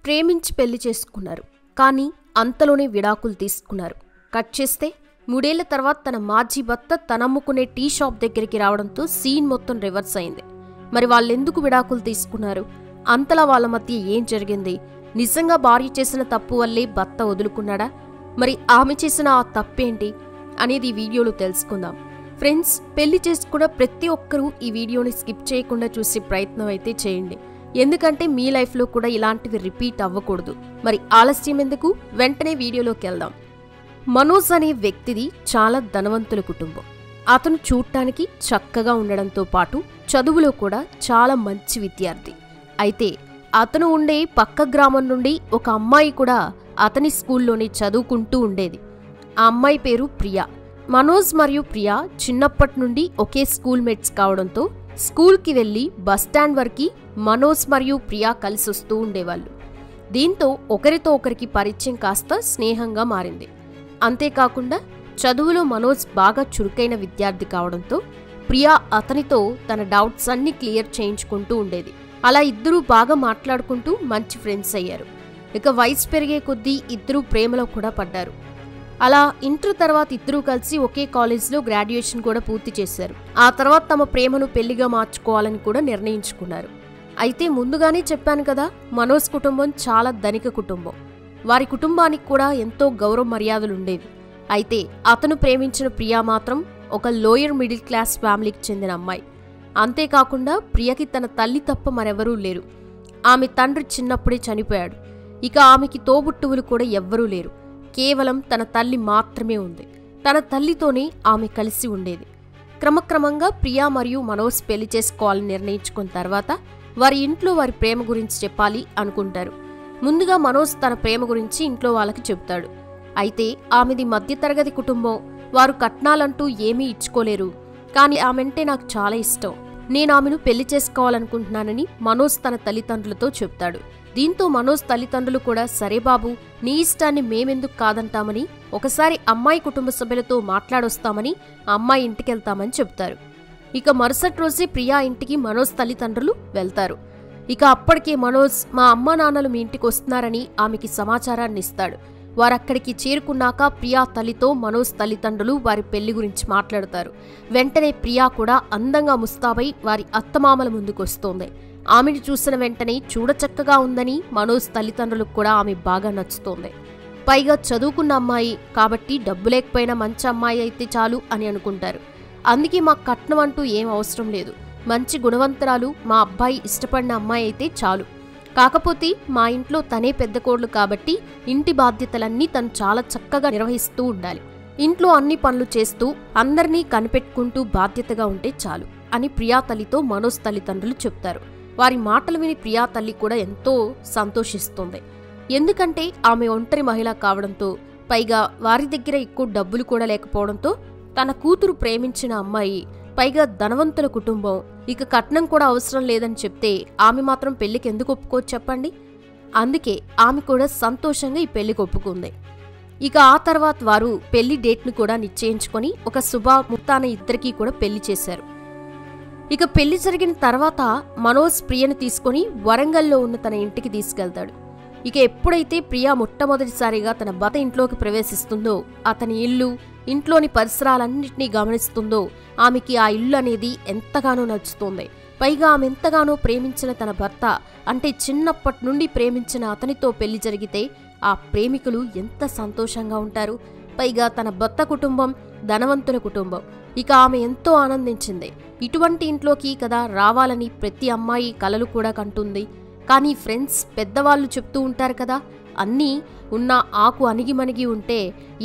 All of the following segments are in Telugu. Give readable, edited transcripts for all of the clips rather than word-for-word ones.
ప్రేమించి పెళ్లి చేసుకున్నారు. కానీ అంతలోనే విడాకులు తీసుకున్నారు. కట్ చేస్తే 3 ఏళ్ల తర్వాత తన మాజీ భర్త తనమ్ముకునే టీ షాప్ దగ్గరికి రావడంతో సీన్ మొత్తం రివర్స్ అయింది. మరి వాళ్ళెందుకు విడాకులు తీసుకున్నారు? అంతలా వాళ్ళ మధ్య ఏం జరిగింది? నిజంగా భార్య చేసిన తప్పు వల్లే భర్త వదులుకున్నాడా? మరి ఆమె చేసిన ఆ తప్పేంటి అనేది ఈ వీడియోలో తెలుసుకుందాం. ఫ్రెండ్స్, పెళ్లి చేసుకున్న ప్రతి ఒక్కరూ ఈ వీడియోని స్కిప్ చేయకుండా చూసే ప్రయత్నం అయితే చేయండి. ఎందుకంటే మీ లైఫ్లో కూడా ఇలాంటివి రిపీట్ అవ్వకూడదు. మరి ఆలస్యం ఎందుకు, వెంటనే వీడియోలోకి వెళ్దాం. మనోజ్ అనే వ్యక్తిది చాలా ధనవంతుల కుటుంబం. అతను చూడటానికి చక్కగా ఉండడంతో పాటు చదువులో కూడా చాలా మంచి విద్యార్థి. అయితే అతను ఉండే పక్క గ్రామం నుండి ఒక అమ్మాయి కూడా అతని స్కూల్లోనే చదువుకుంటూ ఉండేది. ఆ అమ్మాయి పేరు ప్రియా. మనోజ్ మరియు ప్రియా చిన్నప్పటి నుండి ఒకే స్కూల్ మేట్స్ కావడంతో స్కూల్కి వెళ్లి బస్టాండ్ వరకు మనోజ్ మరియు ప్రియా కలిసి వస్తూ ఉండేవాళ్ళు. దీంతో ఒకరితో ఒకరికి పరిచయం కాస్త స్నేహంగా మారింది. అంతేకాకుండా చదువులో మనోజ్ బాగా చురుకైన విద్యార్థి కావడంతో ప్రియా అతనితో తన డౌట్స్ అన్ని క్లియర్ చేయించుకుంటూ ఉండేది. అలా ఇద్దరూ బాగా మాట్లాడుకుంటూ మంచి ఫ్రెండ్స్ అయ్యారు. ఇక వయసు పెరిగే కొద్దీ ఇద్దరూ ప్రేమలో కూడా పడ్డారు. అలా ఇంటర్ తర్వాత ఇద్దరూ కలిసి ఒకే కాలేజ్లో గ్రాడ్యుయేషన్ కూడా పూర్తి చేశారు. ఆ తర్వాత తమ ప్రేమను పెళ్లిగా మార్చుకోవాలని కూడా నిర్ణయించుకున్నారు. అయితే ముందుగానే చెప్పాను కదా, మనోజ్ కుటుంబం చాలా ధనిక కుటుంబం. వారి కుటుంబానికి కూడా ఎంతో గౌరవ మర్యాదలుండేవి. అయితే అతను ప్రేమించిన ప్రియా మాత్రం ఒక లోయర్ మిడిల్ క్లాస్ ఫ్యామిలీకి చెందిన అమ్మాయి. అంతేకాకుండా ప్రియకి తన తల్లి తప్ప మరెవరూ లేరు. ఆమె తండ్రి చిన్నప్పుడే చనిపోయాడు. ఇక ఆమెకి తోబుట్టువులు కూడా ఎవ్వరూ లేరు. కేవలం తన తల్లి మాత్రమే ఉంది. తన తల్లితోనే ఆమె కలిసి ఉండేది. క్రమక్రమంగా ప్రియా మరియు మనోజ్ పెళ్లి చేసుకోవాలని నిర్ణయించుకున్న తర్వాత వారి ఇంట్లో వారి ప్రేమ గురించి చెప్పాలి అనుకుంటారు. ముందుగా మనోజ్ తన ప్రేమ గురించి ఇంట్లో వాళ్ళకి చెబుతాడు. అయితే ఆమెది మధ్యతరగతి కుటుంబం. వారు కట్నాలంటూ ఏమీ ఇచ్చుకోలేరు. కానీ ఆమెంటే నాకు చాలా ఇష్టం. నేను ఆమెను పెళ్లి చేసుకోవాలనుకుంటున్నానని మనోజ్ తన తల్లిదండ్రులతో చెప్తాడు. దీంతో మనోజ్ తల్లిదండ్రులు కూడా సరే బాబు, నీ ఇష్టాన్ని మేమెందుకు కాదంటామని ఒకసారి అమ్మాయి కుటుంబ సభ్యులతో మాట్లాడొస్తామని అమ్మాయి ఇంటికెళ్తామని చెప్తారు. ఇక మరుసటి రోజే ప్రియా ఇంటికి మనోజ్ తల్లిదండ్రులు వెళ్తారు. ఇక అప్పటికే మనోజ్ మా అమ్మా నాన్నలు మీ ఇంటికి వస్తున్నారని ఆమెకి సమాచారాన్ని ఇస్తాడు. వారక్కడికి చేరుకున్నాక ప్రియా తల్లితో మనోజ్ తల్లిదండ్రులు వారి పెళ్లి గురించి మాట్లాడతారు. వెంటనే ప్రియా కూడా అందంగా ముస్తాబై వారి అత్తమామల ముందుకొస్తోంది. ఆమెను చూసిన వెంటనే చూడచక్కగా ఉందని మనోజ్ తల్లిదండ్రులకు కూడా ఆమె బాగా నచ్చుతోంది. పైగా చదువుకున్న అమ్మాయి కాబట్టి డబ్బు లేకపోయినా మంచి అమ్మాయి అయితే చాలు అని అనుకుంటారు. అందుకే మాకు కట్నం అంటూ ఏం అవసరం లేదు. మంచి గుణవంతురాలు, మా అబ్బాయి ఇష్టపడిన అమ్మాయి అయితే చాలు. కాకపోతే మా ఇంట్లో తనే పెద్ద కోడలు కాబట్టి ఇంటి బాధ్యతలన్నీ తను చాలా చక్కగా నిర్వహిస్తూ ఉండాలి. ఇంట్లో అన్ని పనులు చేస్తూ అందరినీ కనిపెట్టుకుంటూ బాధ్యతగా ఉంటే చాలు అని ప్రియా తల్లితో మనోజ్ తల్లిదండ్రులు చెప్తారు. వారి మాటలు విని ప్రియా తల్లి కూడా ఎంతో సంతోషిస్తుంది. ఎందుకంటే ఆమె ఒంటరి మహిళ కావడంతో, పైగా వారి దగ్గర ఎక్కువ డబ్బులు కూడా లేకపోవడంతో తన కూతురు ప్రేమించిన అమ్మాయి, పైగా ధనవంతుల కుటుంబం, ఇక కట్నం కూడా అవసరం లేదని చెప్తే ఆమె మాత్రం పెళ్లికి ఎందుకు ఒప్పుకోవచ్చు చెప్పండి? అందుకే ఆమె కూడా సంతోషంగా ఈ పెళ్లికి ఒప్పుకుంది. ఇక ఆ తర్వాత వారు పెళ్లి డేట్ను కూడా నిశ్చయించుకొని ఒక శుభ ముహూర్తాన ఇద్దరికీ కూడా పెళ్లి చేశారు. ఇక పెళ్లి జరిగిన తర్వాత మనోజ్ ప్రియను తీసుకుని వరంగల్లో ఉన్న తన ఇంటికి తీసుకెళ్తాడు. ఇక ఎప్పుడైతే ప్రియా మొట్టమొదటిసారిగా తన భర్త ఇంట్లోకి ప్రవేశిస్తుందో, అతని ఇల్లు, ఇంట్లోని పరిసరాలన్నింటినీ గమనిస్తుందో ఆమెకి ఆ ఇల్లు అనేది ఎంతగానో నచ్చుతోంది. పైగా ఆమె ఎంతగానో ప్రేమించిన తన భర్త, అంటే చిన్నప్పటి నుండి ప్రేమించిన అతనితో పెళ్లి జరిగితే ఆ ప్రేమికులు ఎంత సంతోషంగా ఉంటారు. పైగా తన భర్త కుటుంబం ధనవంతుల కుటుంబం. ఇక ఆమె ఎంతో ఆనందించింది. ఇటువంటి ఇంట్లోకి కదా రావాలని ప్రతి అమ్మాయి కలలు కూడా కంటుంది. కానీ ఫ్రెండ్స్, పెద్దవాళ్ళు చెప్తూ ఉంటారు కదా, అన్నీ ఉన్న ఆకు అణిగిమణిగి ఉంటే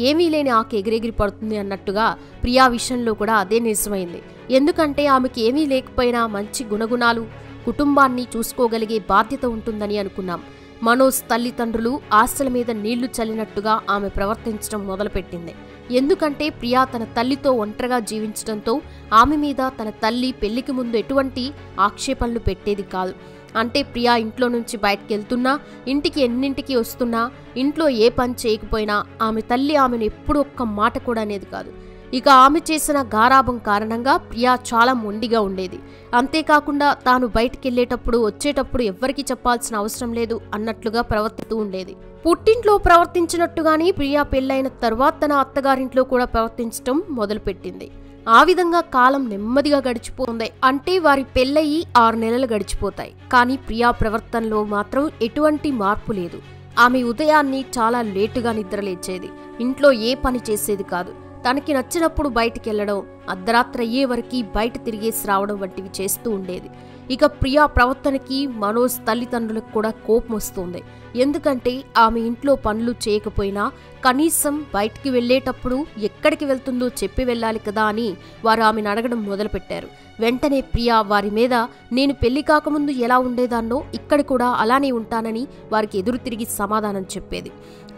ఏమీ లేని ఆకు ఎగిరెగిరి పడుతుంది అన్నట్టుగా ప్రియా విషయంలో కూడా అదే నిజమైంది. ఎందుకంటే ఆమెకి ఏమీ లేకపోయినా మంచి గుణగుణాలు, కుటుంబాన్ని చూసుకోగలిగే బాధ్యత ఉంటుందని అనుకున్నాం. మనోజ్ తల్లిదండ్రులు ఆశల మీద నీళ్లు చల్లినట్టుగా ఆమె ప్రవర్తించడం మొదలుపెట్టింది. ఎందుకంటే ప్రియా తన తల్లితో ఒంటరిగా జీవించడంతో ఆమె మీద తన తల్లి పెళ్లికి ముందు ఎటువంటి ఆక్షేపణలు పెట్టేది కాదు. అంటే ప్రియా ఇంట్లో నుంచి బయటకెళ్తున్నా, ఇంటికి ఎన్నింటికి వస్తున్నా, ఇంట్లో ఏ పని చేయకపోయినా ఆమె తల్లి ఆమెను ఎప్పుడు ఒక్క మాట కూడా అనేది కాదు. ఇక ఆమె చేసిన గారాబం కారణంగా ప్రియా చాలా మొండిగా ఉండేది. అంతేకాకుండా తాను బయటికెళ్లేటప్పుడు వచ్చేటప్పుడు ఎవ్వరికీ చెప్పాల్సిన అవసరం లేదు అన్నట్లుగా ప్రవర్తిస్తూ ఉండేది. పుట్టింట్లో ప్రవర్తించినట్టుగానే ప్రియా పెళ్లైన తర్వాత తన అత్తగారింట్లో కూడా ప్రవర్తించడం మొదలుపెట్టింది. ఆ విధంగా కాలం నెమ్మదిగా గడిచిపోతుంది. అంటే వారి పెళ్లయి 6 నెలలు గడిచిపోతాయి. కానీ ప్రియా ప్రవర్తనలో మాత్రం ఎటువంటి మార్పు లేదు. ఆమె ఉదయాన్ని చాలా లేటుగా నిద్రలేచేది. ఇంట్లో ఏ పని చేసేది కాదు. తనకి నచ్చినప్పుడు బయటికెళ్లడం, అర్ధరాత్రి అయ్యే వరకు బయట తిరిగేసి రావడం వంటివి చేస్తూ ఉండేది. ఇక ప్రియా ప్రవర్తనకి మనోజ్ తల్లిదండ్రులకు కూడా కోపం వస్తుంది. ఎందుకంటే ఆమె ఇంట్లో పనులు చేయకపోయినా కనీసం బయటికి వెళ్లేటప్పుడు ఎక్కడికి వెళ్తుందో చెప్పి వెళ్ళాలి కదా అని వారు ఆమెను అడగడం మొదలుపెట్టారు. వెంటనే ప్రియా వారి మీద నేను పెళ్లి కాకముందు ఎలా ఉండేదాన్నో ఇక్కడ కూడా అలానే ఉంటానని వారికి ఎదురు తిరిగి సమాధానం చెప్పేది.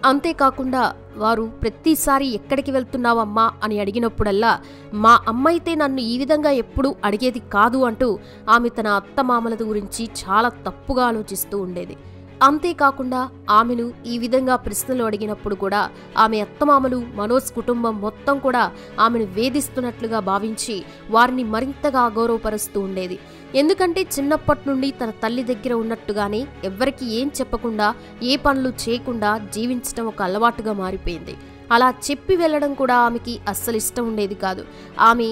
అంతేకాకుండా వారు ప్రతిసారి ఎక్కడికి వెళ్తున్నావమ్మా అని అడిగినప్పుడల్లా మా అమ్మ అయితే నన్ను ఈ విధంగా ఎప్పుడూ అడిగేది కాదు అంటూ ఆమె తన అత్తమామల గురించి చాలా తప్పుగా ఆలోచిస్తూ ఉండేది. అంతేకాకుండా ఆమెను ఈ విధంగా ప్రశ్నలు అడిగినప్పుడు కూడా ఆమె అత్తమామలు, మనోజ్ కుటుంబం మొత్తం కూడా ఆమెను వేధిస్తున్నట్లుగా భావించి వారిని మరింతగా అగౌరవపరుస్తూ ఉండేది. ఎందుకంటే చిన్నప్పటి నుండి తన తల్లి దగ్గర ఉన్నట్టుగానే ఎవ్వరికి ఏం చెప్పకుండా ఏ పనులు చేయకుండా జీవించడం ఒక అలవాటుగా మారిపోయింది. అలా చెప్పి వెళ్లడం కూడా ఆమెకి అస్సలు ఇష్టం ఉండేది కాదు. ఆమె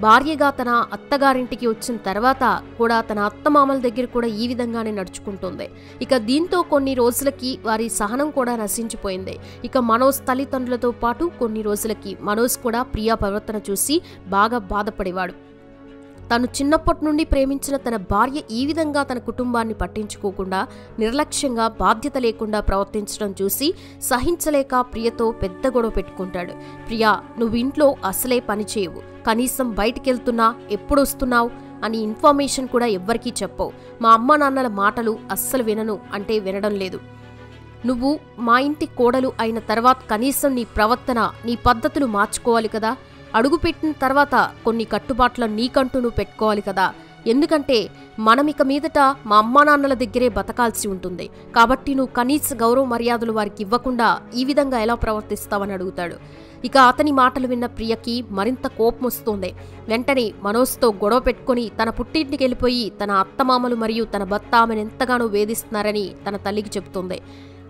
భార్యగా తన అత్తగారింటికి వచ్చిన తర్వాత కూడా తన అత్తమామల దగ్గర కూడా ఈ విధంగానే నడుచుకుంటుంది. ఇక దీంతో కొన్ని రోజులకి వారి సహనం కూడా నశించిపోయింది. ఇక మనోజ్ తల్లిదండ్రులతో పాటు కొన్ని రోజులకి మనోజ్ కూడా ప్రియా ప్రవర్తన చూసి బాగా బాధపడేవాడు. తను చిన్నప్పటి నుండి ప్రేమించిన తన భార్య ఈ విధంగా తన కుటుంబాన్ని పట్టించుకోకుండా నిర్లక్ష్యంగా బాధ్యత లేకుండా ప్రవర్తించడం చూసి సహించలేక ప్రియతో పెద్ద గొడవ పెట్టుకుంటాడు. ప్రియా, నువ్వు ఇంట్లో అసలే పని చేయవు, కనీసం బయటికెళ్తున్నా ఎప్పుడొస్తున్నావు అని ఇన్ఫర్మేషన్ కూడా ఎవ్వరికీ చెప్పవు. మా అమ్మ నాన్నల మాటలు అస్సలు వినను అంటే వినడం లేదు. నువ్వు మా ఇంటి కోడలు అయిన తర్వాత కనీసం నీ ప్రవర్తన, నీ పద్ధతులు మార్చుకోవాలి కదా. అడుగుపెట్టిన తర్వాత కొన్ని కట్టుబాట్లను నీకంటూ నువ్వు పెట్టుకోవాలి కదా. ఎందుకంటే మనమిక మీదట మా అమ్మా నాన్నల దగ్గరే బతకాల్సి ఉంటుంది. కాబట్టి నువ్వు కనీస గౌరవ మర్యాదలు వారికి ఇవ్వకుండా ఈ విధంగా ఎలా ప్రవర్తిస్తావని అడుగుతాడు. ఇక అతని మాటలు విన్న ప్రియకి మరింత కోపం వస్తుంది. వెంటనే మనోజ్తో గొడవ పెట్టుకుని తన పుట్టింటికి వెళ్ళిపోయి తన అత్తమామలు మరియు తన భర్త ఆమెను ఎంతగానో వేధిస్తున్నారని తన తల్లికి చెబుతుంది.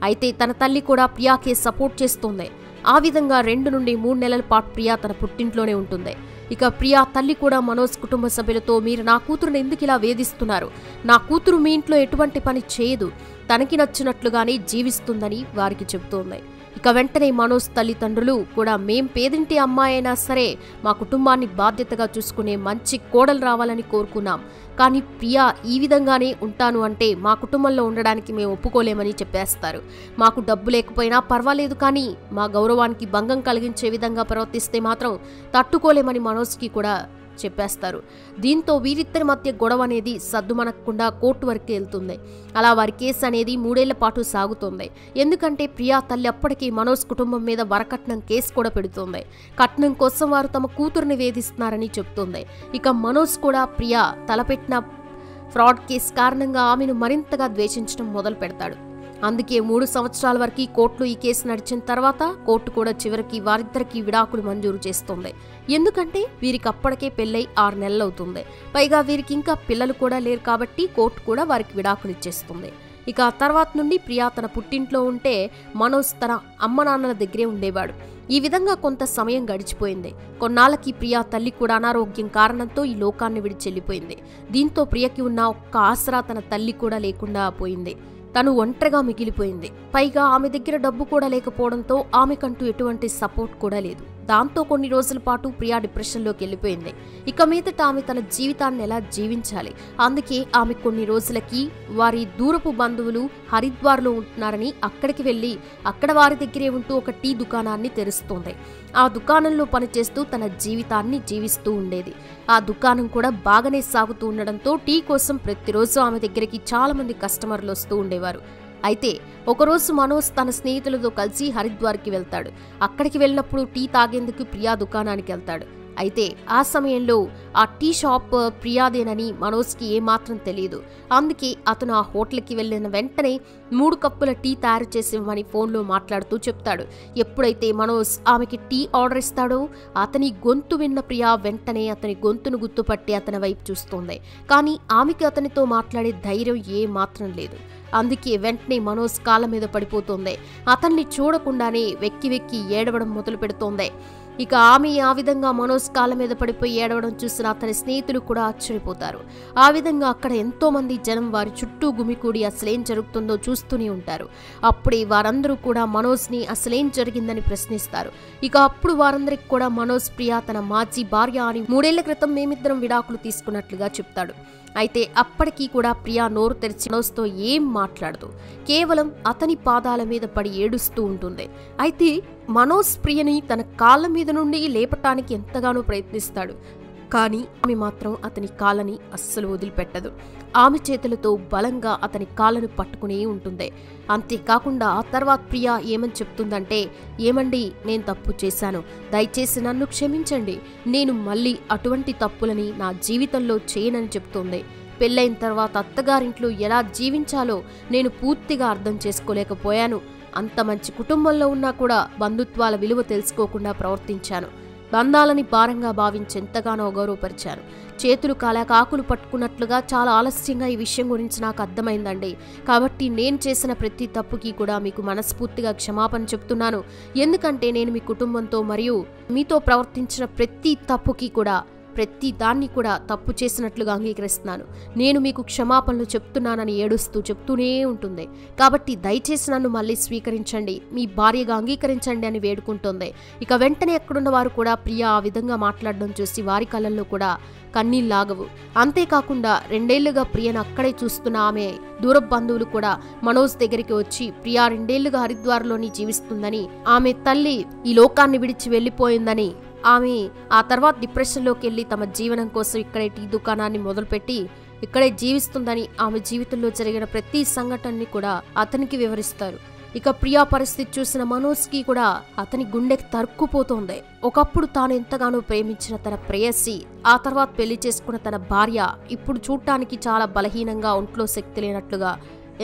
అయితే తన తల్లి కూడా ప్రియాకే సపోర్ట్ చేస్తుంది. ఆ విధంగా 2 నుండి 3 నెలల పాటు ప్రియా తన పుట్టింట్లోనే ఉంటుంది. ఇక ప్రియా తల్లి కూడా మనోజ్ కుటుంబ సభ్యులతో మీరు నా కూతురుని ఎందుకు ఇలా వేధిస్తున్నారు, నా కూతురు మీ ఇంట్లో ఎటువంటి పని చేయదు, తనకి నచ్చినట్లుగానే జీవిస్తుందని వారికి చెబుతోంది. ఇక వెంటనే మనోజ్ తల్లిదండ్రులు కూడా మేం పేదింటి అమ్మాయి అయినా సరే మా కుటుంబాన్ని బాధ్యతగా చూసుకునే మంచి కోడలు రావాలని కోరుకున్నాం. కానీ ప్రియా ఈ విధంగానే ఉంటాను అంటే మా కుటుంబంలో ఉండడానికి మేము ఒప్పుకోలేమని చెప్పేస్తారు. మాకు డబ్బు లేకపోయినా పర్వాలేదు, కానీ మా గౌరవానికి భంగం కలిగించే విధంగా ప్రవర్తిస్తే మాత్రం తట్టుకోలేమని మనోజ్కి కూడా చెప్పేస్తారు. దీంతో వీరిద్దరి మధ్య గొడవ అనేది సద్దుమనకుండా కోర్టు వరకు వెళ్తుంది. అలా వారి కేసు అనేది 3 ఏళ్ల పాటు సాగుతుంది. ఎందుకంటే ప్రియా తల్లి అప్పటికీ మనోజ్ కుటుంబం మీద వరకట్నం కేసు కూడా పెడుతుంది. కట్నం కోసం వారు తమ కూతురుని వేధిస్తున్నారని చెప్తుంది. ఇక మనోజ్ కూడా ప్రియా తలపెట్టిన ఫ్రాడ్ కేసు కారణంగా ఆమెను మరింతగా ద్వేషించడం మొదలు పెడతాడు. అందుకే 3 సంవత్సరాల వరకు కోర్టులో ఈ కేసు నడిచిన తర్వాత కోర్టు కూడా చివరికి వారిద్దరికి విడాకులు మంజూరు చేస్తుంది. ఎందుకంటే వీరికి అప్పటికే పెళ్ళై 6 నెలలు అవుతుంది. పైగా వీరికి ఇంకా పిల్లలు కూడా లేరు కాబట్టి కోర్టు కూడా వారికి విడాకులు ఇచ్చేస్తుంది. ఇక ఆ తర్వాత నుండి ప్రియా తన పుట్టింట్లో ఉంటే మనోజ్ తన అమ్మ నాన్నల దగ్గరే ఉండేవాడు. ఈ విధంగా కొంత సమయం గడిచిపోయింది. కొన్నాళ్ళకి ప్రియా తల్లి కూడా అనారోగ్యం కారణంతో ఈ లోకాన్ని విడిచి వెళ్ళిపోయింది. దీంతో ప్రియకి ఉన్న ఒక్క ఆసరా తన తల్లి కూడా లేకుండా పోయింది. తను ఒంటరిగా మిగిలిపోయింది. పైగా ఆమె దగ్గర డబ్బు కూడా లేకపోవడంతో ఆమెకంటూ ఎటువంటి సపోర్ట్ కూడా లేదు. దాంతో కొన్ని రోజుల పాటు ప్రియా డిప్రెషన్లోకి వెళ్ళిపోయింది. ఇక మీదట ఆమె తన జీవితాన్ని ఎలా జీవించాలి, అందుకే ఆమె కొన్ని రోజులకి వారి దూరపు బంధువులు హరిద్వార్లో ఉంటున్నారని అక్కడికి వెళ్ళి అక్కడ వారి దగ్గరే ఉంటూ ఒక టీ దుకాణాన్ని తెరుస్తుంది. ఆ దుకాణంలో పనిచేస్తూ తన జీవితాన్ని జీవిస్తూ ఉండేది. ఆ దుకాణం కూడా బాగానే సాగుతూ ఉండడంతో టీ కోసం ప్రతిరోజు ఆమె దగ్గరికి చాలా మంది కస్టమర్లు వస్తూ ఉండేవారు. అయితే ఒకరోజు మనోజ్ తన స్నేహితులతో కలిసి హరిద్వార్కి వెళ్తాడు. అక్కడికి వెళ్ళినప్పుడు టీ తాగేందుకు ప్రియా దుకాణానికి వెళ్తాడు. అయితే ఆ సమయంలో ఆ టీ షాప్ ప్రియాదేనని మనోజ్కి ఏమాత్రం తెలియదు. అందుకే అతను ఆ హోటల్కి వెళ్ళిన వెంటనే 3 కప్పుల టీ తయారు చేసి ఇవ్వమని ఫోన్లో మాట్లాడుతూ చెప్తాడు. ఎప్పుడైతే మనోజ్ ఆమెకి టీ ఆర్డర్ ఇస్తాడో అతని గొంతు విన్న ప్రియా వెంటనే అతని గొంతును గుర్తుపట్టి అతని వైపు చూస్తోంది. కానీ ఆమెకి అతనితో మాట్లాడే ధైర్యం ఏమాత్రం లేదు. అందుకే వెంటనే మనోజ్ కాళ్ళ మీద పడిపోతోంది. అతన్ని చూడకుండానే వెక్కి వెక్కి ఏడవడం మొదలు పెడుతోంది. ఇక ఆమె ఆ విధంగా మనోజ్ కాళ్ళ మీద పడిపోయి ఏడవడం చూసిన అతని స్నేహితులు కూడా ఆశ్చర్యపోతారు. ఆ విధంగా అక్కడ ఎంతో మంది జనం వారి చుట్టూ గుమికూడి అసలేం జరుగుతుందో చూస్తూనే ఉంటారు. అప్పుడే వారందరూ కూడా మనోజ్ని అసలేం జరిగిందని ప్రశ్నిస్తారు. ఇక అప్పుడు వారందరికి కూడా మనోజ్ ప్రియా తన మాజీ భార్య అని 3 ఏళ్ల క్రితం మేమిద్దరం విడాకులు తీసుకున్నట్లుగా చెప్తాడు. అయితే అప్పటికీ కూడా ప్రియా నోరు తెరిచి మనోజ్తో ఏం మాట్లాడదు. కేవలం అతని పాదాల మీద పడి ఏడుస్తూ ఉంటుంది. అయితే మనోజ్ ప్రియని తన కాళ్ళ మీద నుండి లేపటానికి ఎంతగానో ప్రయత్నిస్తాడు. కానీ ఆమె మాత్రం అతని కాళ్ళని అస్సలు వదిలిపెట్టదు. ఆమె చేతులతో బలంగా అతని కాళ్ళను పట్టుకునే ఉంటుంది. అంతేకాకుండా ఆ తర్వాత ప్రియా ఏమని చెప్తుందంటే, ఏమండి, నేను తప్పు చేశాను, దయచేసి నన్ను క్షమించండి, నేను మళ్ళీ అటువంటి తప్పులని నా జీవితంలో చేయనని చెప్తోంది. పెళ్ళైన తర్వాత అత్తగారింట్లో ఎలా జీవించాలో నేను పూర్తిగా అర్థం చేసుకోలేకపోయాను. అంత మంచి కుటుంబంలో ఉన్నా కూడా బంధుత్వాల విలువ తెలుసుకోకుండా ప్రవర్తించాను. బంధాలని భారంగా భావించి ఎంతగానో అగౌరవపరిచాను. చేతులు కాలాక ఆకులు పట్టుకున్నట్లుగా చాలా ఆలస్యంగా ఈ విషయం గురించి నాకు అర్థమైందండి. కాబట్టి నేను చేసిన ప్రతి తప్పుకి కూడా మీకు మనస్ఫూర్తిగా క్షమాపణ చెప్తున్నాను. ఎందుకంటే నేను మీ కుటుంబంతో మరియు మీతో ప్రవర్తించిన ప్రతి తప్పుకి కూడా ప్రతి దాన్ని కూడా తప్పు చేసినట్లుగా అంగీకరిస్తున్నాను. నేను మీకు క్షమాపణలు చెప్తున్నానని ఏడుస్తూ చెప్తూనే ఉంటుంది. కాబట్టి దయచేసి నన్ను మళ్ళీ స్వీకరించండి, మీ భార్యగా అంగీకరించండి అని వేడుకుంటుంది. ఇక వెంటనే ఎక్కడున్న వారు కూడా ప్రియా ఆ విధంగా మాట్లాడడం చూసి వారి కళ్ళల్లో కూడా కన్నీళ్లాగవు. అంతేకాకుండా 2 ఏళ్లుగా ప్రియను అక్కడే చూస్తున్న ఆమె దూర బంధువులు కూడా మనోజ్ దగ్గరికి వచ్చి ప్రియా 2 ఏళ్లుగా హరిద్వార్లోని జీవిస్తుందని, ఆమె తల్లి ఈ లోకాన్ని విడిచి వెళ్లిపోయిందని, ఆమె ఆ తర్వాత డిప్రెషన్లోకి వెళ్ళి తమ జీవనం కోసం ఇక్కడే టీ దుకాణాన్ని మొదలుపెట్టి ఇక్కడే జీవిస్తుందని, ఆమె జీవితంలో జరిగిన ప్రతి సంఘటనని కూడా అతనికి వివరిస్తారు. ఇక ప్రియా పరిస్థితి చూసిన మనోజ్కి కూడా అతని గుండెకి తరుక్కుపోతోంది. ఒకప్పుడు తాను ఎంతగానో ప్రేమించిన తన ప్రేయసి, ఆ తర్వాత పెళ్లి చేసుకున్న తన భార్య ఇప్పుడు చూడటానికి చాలా బలహీనంగా, ఒంట్లో శక్తి లేనట్లుగా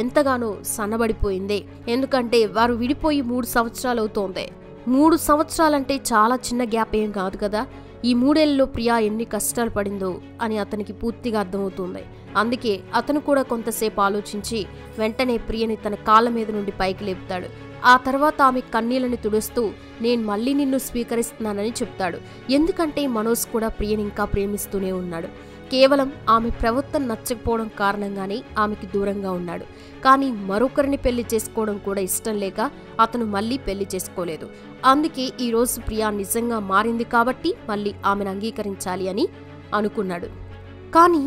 ఎంతగానో సన్నబడిపోయింది. ఎందుకంటే వారు విడిపోయి 3 సంవత్సరాలు అవుతోంది. 3 సంవత్సరాలంటే చాలా చిన్న గ్యాప్ ఏం కాదు కదా. ఈ 3 ఏళ్లలో ప్రియా ఎన్ని కష్టాలు పడిందో అని అతనికి పూర్తిగా అర్థమవుతుంది. అందుకే అతను కూడా కొంతసేపు ఆలోచించి వెంటనే ప్రియని తన కాళ్ళ మీద నుండి పైకి లేపుతాడు. ఆ తర్వాత ఆమె కన్నీళ్లను తుడుస్తూ నేను మళ్ళీ నిన్ను స్వీకరిస్తున్నానని చెప్తాడు. ఎందుకంటే మనోజ్ కూడా ప్రియని ఇంకా ప్రేమిస్తూనే ఉన్నాడు. కేవలం ఆమె ప్రవర్తన నచ్చకపోవడం కారణంగానే ఆమెకి దూరంగా ఉన్నాడు. కానీ మరొకరిని పెళ్లి చేసుకోవడం కూడా ఇష్టం లేక అతను మళ్ళీ పెళ్లి చేసుకోలేదు. అందుకే ఈరోజు ప్రియా నిజంగా మారింది కాబట్టి మళ్ళీ ఆమెను అంగీకరించాలి అని అనుకున్నాడు. కానీ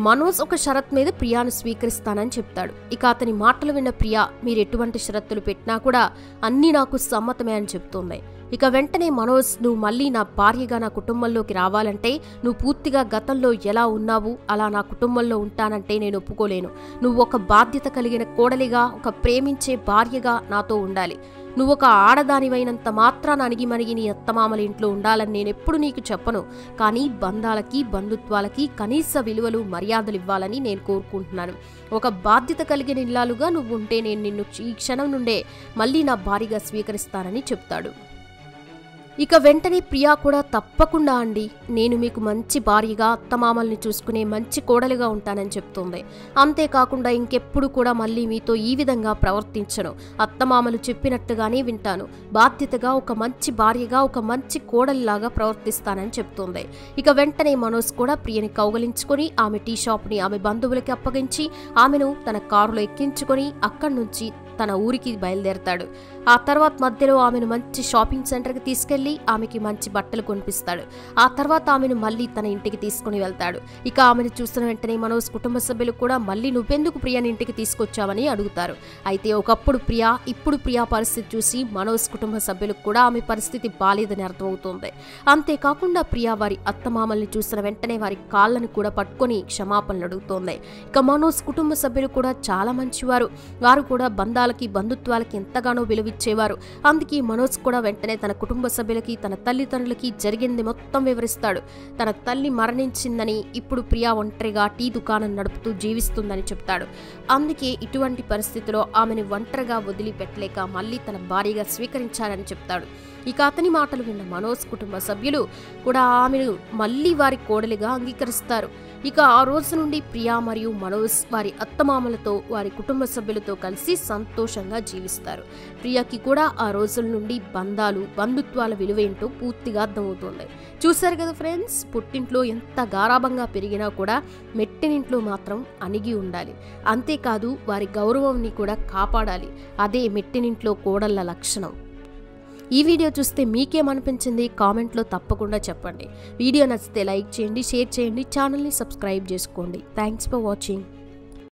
మనోజ్ ఒక షరత్ మీద ప్రియాను స్వీకరిస్తానని చెప్తాడు. ఇక అతని మాటలు విన్న ప్రియా మీరు ఎటువంటి షరతులు పెట్టినా కూడా అన్నీ నాకు సమ్మతమే అని చెప్తోంది. ఇక వెంటనే మనోజ్ నువ్వు మళ్ళీ నా భార్యగా నా కుటుంబంలోకి రావాలంటే నువ్వు పూర్తిగా గతంలో ఎలా ఉన్నావు అలా నా కుటుంబంలో ఉంటానంటే నేను ఒప్పుకోలేను. నువ్వు ఒక బాధ్యత కలిగిన కోడలిగా, ఒక ప్రేమించే భార్యగా నాతో ఉండాలి. నువ్వు ఒక ఆడదానివైనంత మాత్రాన అణిగిమణిగి నీ అత్తమామల ఇంట్లో ఉండాలని నేనెప్పుడు నీకు చెప్పను. కానీ బంధాలకి, బంధుత్వాలకి కనీస విలువలు, మర్యాదలు ఇవ్వాలని నేను కోరుకుంటున్నాను. ఒక బాధ్యత కలిగిన ఇల్లాలుగా నువ్వు ఉంటే నేను నిన్ను ఈ క్షణం నుండే మళ్ళీ నా భార్యగా స్వీకరిస్తానని చెప్తాడు. ఇక వెంటనే ప్రియా కూడా తప్పకుండా అండి, నేను మీకు మంచి భార్యగా, అత్తమామల్ని చూసుకునే మంచి కోడలిగా ఉంటానని చెప్తోంది. అంతేకాకుండా ఇంకెప్పుడు కూడా మళ్ళీ మీతో ఈ విధంగా ప్రవర్తించను, అత్తమామలు చెప్పినట్టుగానే వింటాను, బాధ్యతగా ఒక మంచి భార్యగా, ఒక మంచి కోడలిలాగా ప్రవర్తిస్తానని చెప్తోంది. ఇక వెంటనే మనోజ్ కూడా ప్రియని కౌగలించుకొని ఆమె టీ షాప్ని ఆమె బంధువులకి అప్పగించి ఆమెను తన కారులో ఎక్కించుకొని అక్కడి నుంచి తన ఊరికి బయలుదేరతాడు. ఆ తర్వాత మధ్యలో ఆమెను మంచి షాపింగ్ సెంటర్కి తీసుకెళ్లి ఆమెకి మంచి బట్టలు కొనిపిస్తాడు. ఆ తర్వాత ఆమెను మళ్ళీ తన ఇంటికి తీసుకుని వెళ్తాడు. ఇక ఆమెను చూసిన వెంటనే మనోజ్ కుటుంబ సభ్యులు కూడా మళ్ళీ నువ్వెందుకు ప్రియాని ఇంటికి తీసుకొచ్చావని అడుగుతారు. అయితే ఒకప్పుడు ప్రియా, ఇప్పుడు ప్రియా పరిస్థితి చూసి మనోజ్ కుటుంబ సభ్యులకు కూడా ఆమె పరిస్థితి బాలేదని అర్థమవుతోంది. అంతేకాకుండా ప్రియా వారి అత్తమామల్ని చూసిన వెంటనే వారి కాళ్ళను కూడా పట్టుకొని క్షమాపణలు అడుగుతోంది. ఇక మనోజ్ కుటుంబ సభ్యులు కూడా చాలా మంచివారు. వారు కూడా బంధాలు బంధాలకి బంధుత్వాలకి ఎంతగానో విలువిచ్చేవారు. అందుకే మనోజ్ కూడా వెంటనే తన కుటుంబ సభ్యులకి తన తల్లిదండ్రులకి జరిగింది మొత్తం వివరిస్తాడు. తన తల్లి మరణించిందని, ఇప్పుడు ప్రియా ఒంటరిగా టీ దుకాణం నడుపుతూ జీవిస్తుందని చెప్తాడు. అందుకే ఇటువంటి పరిస్థితిలో ఆమెను ఒంటరిగా వదిలిపెట్టలేక మళ్ళీ తన భార్యగా స్వీకరించాలని చెప్తాడు. ఇక అతని మాటలు విన్న మనోజ్ కుటుంబ సభ్యులు కూడా ఆమెను మళ్ళీ వారి కోడలిగా అంగీకరిస్తారు. ఇక ఆ రోజు నుండి ప్రియా మరియు మనోజ్ వారి అత్తమామలతో వారి కుటుంబ సభ్యులతో కలిసి సంతోషంగా జీవిస్తారు. ప్రియాకి కూడా ఆ రోజుల నుండి బంధాలు బంధుత్వాల విలువేంటో పూర్తిగా అర్థమవుతుంది. చూశారు కదా ఫ్రెండ్స్, పుట్టింట్లో ఎంత గారాబంగా పెరిగినా కూడా మెట్టినింట్లో మాత్రం అణిగి ఉండాలి. అంతేకాదు వారి గౌరవంని కూడా కాపాడాలి. అదే మెట్టినింట్లో కోడళ్ళ లక్షణం. ఈ వీడియో చూస్తే మీకేమనిపించింది కామెంట్లో తప్పకుండా చెప్పండి. వీడియో నచ్చితే లైక్ చేయండి, షేర్ చేయండి, ఛానల్ని సబ్స్క్రైబ్ చేసుకోండి. Thanks for watching.